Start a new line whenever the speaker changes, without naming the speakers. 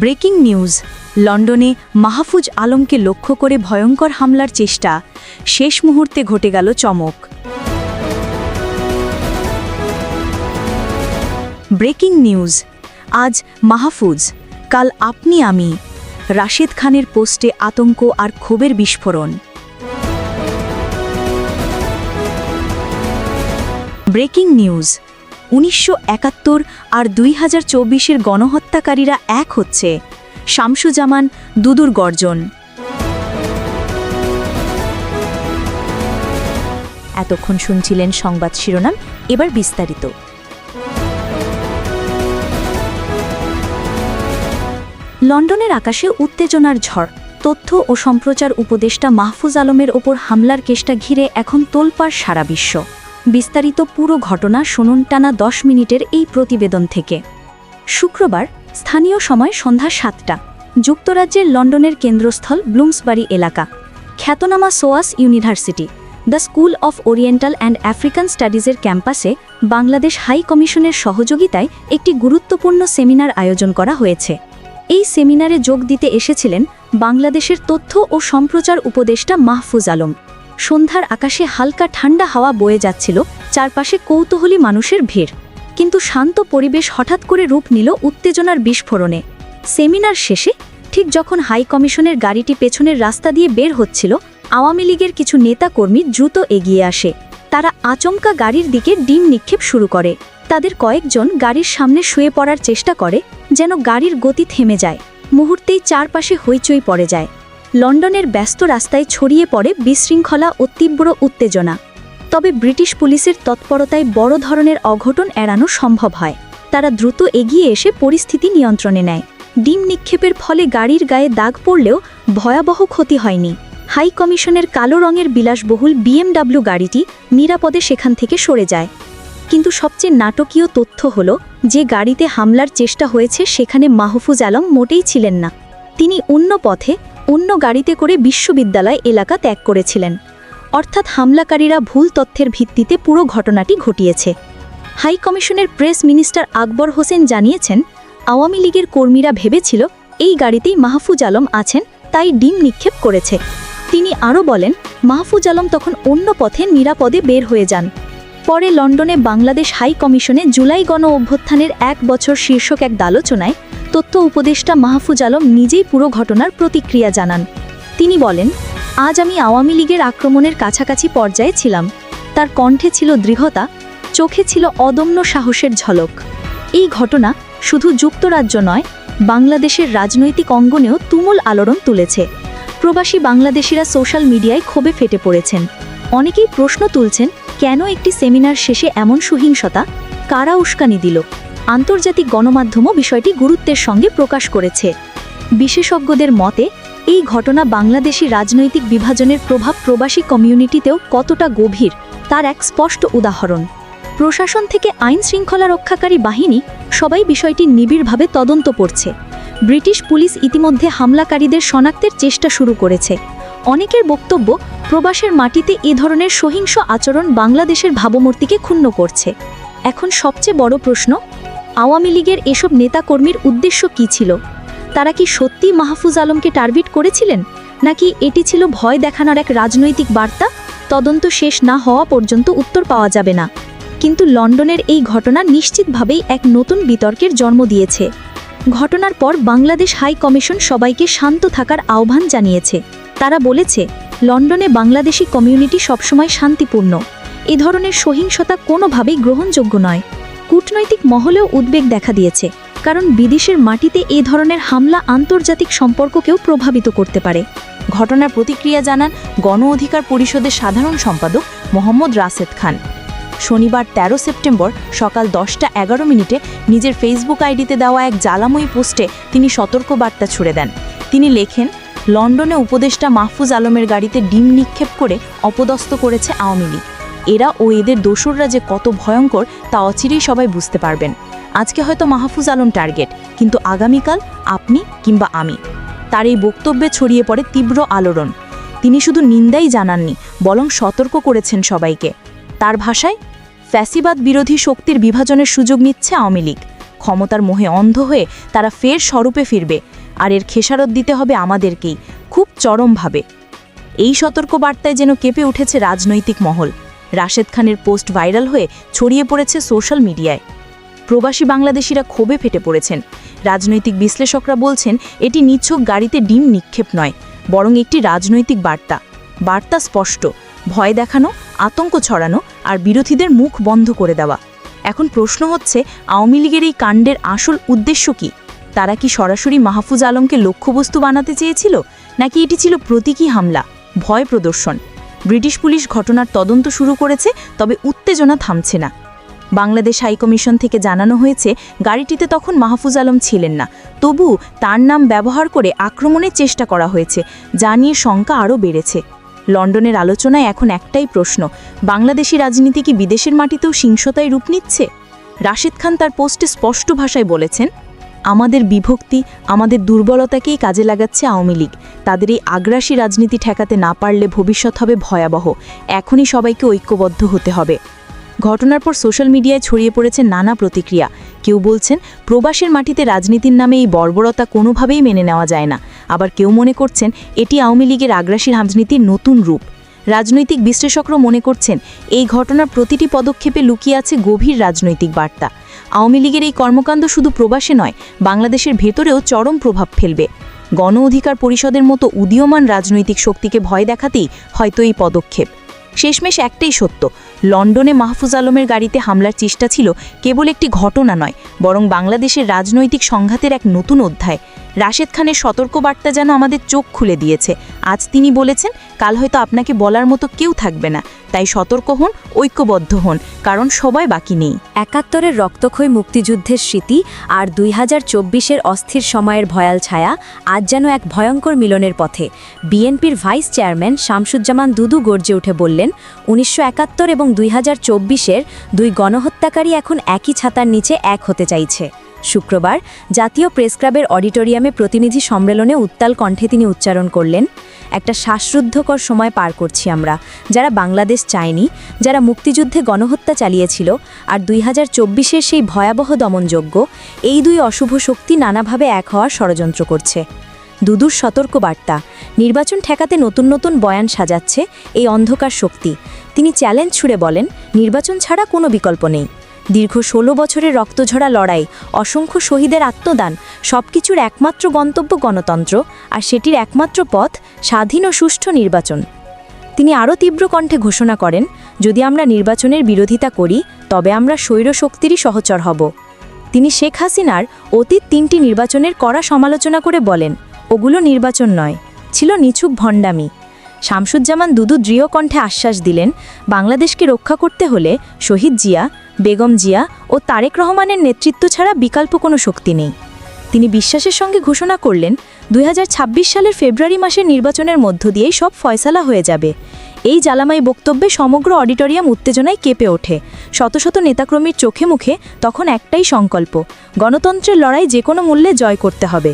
Breaking news. লন্ডনে মাহফুজ আলমকে লক্ষ্য করে ভয়ঙ্কর হামলার চেষ্টা, শেষ মুহূর্তে ঘটে গেল চমক। Breaking news. আজ মাহফুজ, কাল আপনি আমি। রাশেদ খানের পোস্টে আতঙ্ক আর ক্ষোভের বিস্ফোরণ। Breaking news. 1971 আর 2024-এর গণহত্যাকারীরা এক হচ্ছে। শামসুজ্জামান, দুদুর গর্জন। এতক্ষণ শুনছিলেন সংবাদ শিরোনাম, এবার বিস্তারিত। লন্ডনের আকাশে উত্তেজনার ঝড়। তথ্য ও সম্প্রচার উপদেষ্টা মাহফুজ আলমের ওপর হামলার কেসটা ঘিরে এখন তোলপাড় সারা বিশ্ব। বিস্তারিত পুরো ঘটনা শুনুন টানা 10 মিনিটের এই প্রতিবেদন থেকে। শুক্রবার স্থানীয় সময় সন্ধ্যা 7টা, যুক্তরাজ্যের লন্ডনের কেন্দ্রস্থল ব্লুমসবারি এলাকা, খ্যাতনামা SOAS university the school of oriental and African স্টাডিজের ক্যাম্পাসে বাংলাদেশ হাই কমিশনের সহযোগিতায় একটি গুরুত্বপূর্ণ সেমিনার আয়োজন করা হয়েছে। এই সেমিনারে যোগ দিতে এসেছিলেন বাংলাদেশের তথ্য ও সম্প্রচার উপদেষ্টা মাহফুজ আলম। সন্ধ্যার আকাশে হালকা ঠান্ডা হাওয়া বয়ে যাচ্ছিল, চারপাশে কৌতূহলী মানুষের ভিড়। কিন্তু শান্ত পরিবেশ হঠাৎ করে রূপ নিল উত্তেজনার বিস্ফোরণে। সেমিনার শেষে, ঠিক যখন হাই কমিশনের গাড়িটি পেছনের রাস্তা দিয়ে বের হচ্ছিল, আওয়ামী লীগের কিছু নেতাকর্মী দ্রুত এগিয়ে আসে। তারা আচমকা গাড়ির দিকে ডিম নিক্ষেপ শুরু করে। তাদের কয়েকজন গাড়ির সামনে শুয়ে পড়ার চেষ্টা করে, যেন গাড়ির গতি থেমে যায়। মুহূর্তেই চারপাশে হইচই পড়ে যায়। লন্ডনের ব্যস্ত রাস্তায় ছড়িয়ে পড়ে বিশৃঙ্খলা ও তীব্র উত্তেজনা। তবে ব্রিটিশ পুলিশের তৎপরতায় বড় ধরনের অঘটন এড়ানো সম্ভব হয়। তারা দ্রুত এগিয়ে এসে পরিস্থিতি নিয়ন্ত্রণে নেয়। ডিম নিক্ষেপের ফলে গাড়ির গায়ে দাগ পড়লেও ভয়াবহ ক্ষতি হয়নি। হাই কমিশনের কালো রঙের বিলাসবহুল BMW গাড়িটি নিরাপদে সেখান থেকে সরে যায়। কিন্তু সবচেয়ে নাটকীয় তথ্য হল, যে গাড়িতে হামলার চেষ্টা হয়েছে সেখানে মাহফুজ আলম মোটেই ছিলেন না। তিনি অন্য পথে, অন্য গাড়িতে করে বিশ্ববিদ্যালয় এলাকা ত্যাগ করেছিলেন। অর্থাৎ হামলাকারীরা ভুল তথ্যের ভিত্তিতে পুরো ঘটনাটি ঘটিয়েছে। হাই কমিশনের প্রেস মিনিস্টার আকবর হোসেন জানিয়েছেন, আওয়ামী লীগের কর্মীরা ভেবেছিল এই গাড়িতেই মাহফুজ আলম আছেন, তাই ডিম নিক্ষেপ করেছে। তিনি আরও বলেন, মাহফুজ আলম তখন অন্য পথে নিরাপদে বের হয়ে যান। পরে লন্ডনে বাংলাদেশ হাই কমিশনে জুলাই গণ অভ্যুত্থানের 1 বছর শীর্ষক এক আলোচনায় তথ্য উপদেষ্টা মাহফুজ আলম নিজেই পুরো ঘটনার প্রতিক্রিয়া জানান। তিনি বলেন, আজ আমি আওয়ামী লীগের আক্রমণের কাছাকাছি পর্যায়ে ছিলাম। তার কণ্ঠে ছিল দৃঢ়তা, চোখে ছিল অদম্য সাহসের ঝলক। এই ঘটনা শুধু যুক্তরাজ্য নয়, বাংলাদেশের রাজনৈতিক অঙ্গনেও তুমুল আলোড়ন তুলেছে। প্রবাসী বাংলাদেশিরা সোশ্যাল মিডিয়ায় ক্ষোভে ফেটে পড়েছেন। অনেকেই প্রশ্ন তুলছেন, কেন একটি সেমিনার শেষে এমন সহিংসতা, কারা উস্কানি দিল? আন্তর্জাতিক গণমাধ্যমও বিষয়টি গুরুত্বের সঙ্গে প্রকাশ করেছে। বিশেষজ্ঞদের মতে, এই ঘটনা বাংলাদেশি রাজনৈতিক বিভাজনের প্রভাব প্রবাসী কমিউনিটিতেও কতটা গভীর তার এক স্পষ্ট উদাহরণ। প্রশাসন থেকে আইন শৃঙ্খলা রক্ষাকারী বাহিনী সবাই বিষয়টি নিবিড়ভাবে তদন্ত করছে। ব্রিটিশ পুলিশ ইতিমধ্যে হামলাকারীদের শনাক্তের চেষ্টা শুরু করেছে। অনেকের বক্তব্য, প্রবাসের মাটিতে এ ধরনের সহিংস আচরণ বাংলাদেশের ভাবমূর্তিকে ক্ষুণ্ণ করছে। এখন সবচেয়ে বড় প্রশ্ন, আওয়ামী লীগের এসব নেতাকর্মীর উদ্দেশ্য কী ছিল? তারা কি সত্যি মাহফুজ আলমকে টার্গেট করেছিলেন, নাকি এটি ছিল ভয় দেখানোর এক রাজনৈতিক বার্তা? তদন্ত শেষ না হওয়া পর্যন্ত উত্তর পাওয়া যাবে না। কিন্তু লন্ডনের এই ঘটনা নিশ্চিতভাবেই এক নতুন বিতর্কের জন্ম দিয়েছে। ঘটনার পর বাংলাদেশ হাই কমিশন সবাইকে শান্ত থাকার আহ্বান জানিয়েছে। তারা বলেছে, লন্ডনে বাংলাদেশি কমিউনিটি সবসময় শান্তিপূর্ণ। এ ধরনের সহিংসতা কোনোভাবেই গ্রহণযোগ্য নয়। কূটনৈতিক মহলেও উদ্বেগ দেখা দিয়েছে, কারণ বিদেশের মাটিতে এ ধরনের হামলা আন্তর্জাতিক সম্পর্ককেও প্রভাবিত করতে পারে।
ঘটনার প্রতিক্রিয়া জানান গণ অধিকার পরিষদের সাধারণ সম্পাদক মোহাম্মদ রাশেদ খান। শনিবার 13 সেপ্টেম্বর সকাল 10:11 নিজের ফেসবুক আইডিতে দেওয়া এক জ্বালাময়ী পোস্টে তিনি সতর্কবার্তা ছুড়ে দেন। তিনি লেখেন, লন্ডনে উপদেষ্টা মাহফুজ আলমের গাড়িতে ডিম নিক্ষেপ করে অপদস্থ করেছে আওয়ামী লীগ। এরা ও এদের দোসররা যে কত ভয়ঙ্কর তা অচিরেই সবাই বুঝতে পারবেন। আজকে হয়তো মাহফুজ আলম টার্গেট, কিন্তু আগামীকাল আপনি কিংবা আমি। তার এই বক্তব্যে ছড়িয়ে পড়ে তীব্র আলোড়ন। তিনি শুধু নিন্দাই জানাননি, বরং সতর্ক করেছেন সবাইকে। তার ভাষায়, ফ্যাসিবাদ বিরোধী শক্তির বিভাজনের সুযোগ নিচ্ছে আওয়ামী লীগ। ক্ষমতার মোহে অন্ধ হয়ে তারা ফের স্বরূপে ফিরবে, আর এর খেসারত দিতে হবে আমাদেরকেই, খুব চরমভাবে। এই সতর্কবার্তায় যেন কেঁপে উঠেছে রাজনৈতিক মহল। রাশেদ খানের পোস্ট ভাইরাল হয়ে ছড়িয়ে পড়েছে সোশ্যাল মিডিয়ায়। প্রবাসী বাংলাদেশিরা ক্ষোভে ফেটে পড়েছেন। রাজনৈতিক বিশ্লেষকরা বলছেন এটি নিছক গাড়িতে ডিম নিক্ষেপ নয়, বরং একটি রাজনৈতিক বার্তা। বার্তা স্পষ্ট: ভয় দেখানো, আতঙ্ক ছড়ানো আর বিরোধীদের মুখ বন্ধ করে দেওয়া। এখন প্রশ্ন হচ্ছে, আওয়ামী লীগের এই কাণ্ডের আসল উদ্দেশ্য কি? তারা কি সরাসরি মাহফুজ আলমকে লক্ষ্যবস্তু বানাতে চেয়েছিল, নাকি এটি ছিল প্রতীকী হামলা, ভয় প্রদর্শন? ব্রিটিশ পুলিশ ঘটনার তদন্ত শুরু করেছে, তবে উত্তেজনা থামছে না। বাংলাদেশ হাইকমিশন থেকে জানানো হয়েছে গাড়িটিতে তখন মাহফুজ আলম ছিলেন না, তবু তার নাম ব্যবহার করে আক্রমণের চেষ্টা করা হয়েছে, যা নিয়ে শঙ্কা আরও বেড়েছে। লন্ডনের আলোচনায় এখন একটাই প্রশ্ন: বাংলাদেশি রাজনীতি কি বিদেশের মাটিতেও হিংসতায় রূপ নিচ্ছে? রাশেদ খান তার পোস্টে স্পষ্ট ভাষায় বলেছেন, আমাদের বিভক্তি, আমাদের দুর্বলতাকেই কাজে লাগাচ্ছে আওয়ামী লীগ। তাদের এই আগ্রাসী রাজনীতি ঠেকাতে না পারলে ভবিষ্যৎ হবে ভয়াবহ। এখনই সবাইকে ঐক্যবদ্ধ হতে হবে। ঘটনার পর সোশ্যাল মিডিয়ায় ছড়িয়ে পড়েছে নানা প্রতিক্রিয়া। কেউ বলছেন প্রবাসের মাটিতে রাজনীতির নামে এই বর্বরতা কোনোভাবেই মেনে নেওয়া যায় না। আবার কেউ মনে করছেন এটি আওয়ামী লীগের আগ্রাসী রাজনীতির নতুন রূপ। রাজনৈতিক বিশ্লেষকরা মনে করছেন এই ঘটনার প্রতিটি পদক্ষেপে লুকিয়ে আছে গভীর রাজনৈতিক বার্তা। আওয়ামী লীগের এই কর্মকাণ্ড শুধু প্রবাসে নয়, বাংলাদেশের ভেতরেও চরম প্রভাব ফেলবে। গণ অধিকার পরিষদের মতো উদীয়মান রাজনৈতিক শক্তিকে ভয় দেখাতেই হয়তো এই পদক্ষেপ। শেষমেশ একটাই সত্য: লন্ডনে মাহফুজ আলমের গাড়িতে হামলার চেষ্টা ছিল কেবল একটি ঘটনা নয়, বরং বাংলাদেশের রাজনৈতিক সংঘাতের এক নতুন অধ্যায়। রাশেদ খানের সতর্কবার্তা যেন আমাদের চোখ খুলে দিয়েছে। আজ তিনি বলেছেন, কাল হয়তো আপনাকে বলার মতো কেউ থাকবে না। তাই সতর্ক হন, ঐক্যবদ্ধ হন, কারণ সবাই বাকি নেই।
৭১-এর রক্তক্ষয়ী মুক্তিযুদ্ধের স্মৃতি আর ২০২৪-এর অস্থির সময়ের ভয়াল ছায়া আজ যেন এক ভয়ঙ্কর মিলনের পথে। বিএনপির ভাইস চেয়ারম্যান শামসুজ্জামান দুদু গর্জে উঠে বললেন, ১৯৭১ এবং ২০২৪-এর দুই গণহত্যাকারী এখন একই ছাতার নিচে এক হতে চাইছে। শুক্রবার জাতীয় প্রেসক্লাবের অডিটোরিয়ামে প্রতিনিধি সম্মেলনে উত্তাল কণ্ঠে তিনি উচ্চারণ করলেন, একটা শ্বাসরুদ্ধকর সময় পার করছি আমরা, যারা বাংলাদেশ চায়নি, যারা মুক্তিযুদ্ধে গণহত্যা চালিয়েছিল, আর ২০২৪-এর সেই ভয়াবহ দমনযজ্ঞ, এই দুই অশুভ শক্তি নানাভাবে এক হওয়ার ষড়যন্ত্র করছে। দুদুর সতর্কবার্তা: নির্বাচন ঠেকাতে নতুন নতুন বয়ান সাজাচ্ছে এই অন্ধকার শক্তি। তিনি চ্যালেঞ্জ ছুড়ে বলেন, নির্বাচন ছাড়া কোনো বিকল্প নেই। দীর্ঘ ১৬ বছরের রক্তঝরা লড়াই, অসংখ্য শহীদের আত্মদান, সবকিছুর একমাত্র গন্তব্য গণতন্ত্র, আর সেটির একমাত্র পথ স্বাধীন ও সুষ্ঠু নির্বাচন। তিনি আরও তীব্র কণ্ঠে ঘোষণা করেন, যদি আমরা নির্বাচনের বিরোধিতা করি তবে আমরা স্বৈর শক্তিরই সহচর হব। তিনি শেখ হাসিনার অতীত ৩টি নির্বাচনের কড়া সমালোচনা করে বলেন, ওগুলো নির্বাচন নয়, ছিল নিছক ভণ্ডামি। শামসুজ্জামান দুদু দৃঢ় কণ্ঠে আশ্বাস দিলেন, বাংলাদেশকে রক্ষা করতে হলে শহীদ জিয়া, বেগম জিয়া ও তারেক রহমানের নেতৃত্ব ছাড়া বিকল্প কোনো শক্তি নেই। তিনি বিশ্বাসের সঙ্গে ঘোষণা করলেন, ২০২৬ সালের ফেব্রুয়ারি মাসের নির্বাচনের মধ্য দিয়েই সব ফয়সালা হয়ে যাবে। এই জ্বালাময় বক্তব্যে সমগ্র অডিটোরিয়াম উত্তেজনায় কেঁপে ওঠে। শত শত নেতাকর্মীর চোখে মুখে তখন একটাই সংকল্প: গণতন্ত্রের লড়াই যে কোনো মূল্যে জয় করতে হবে।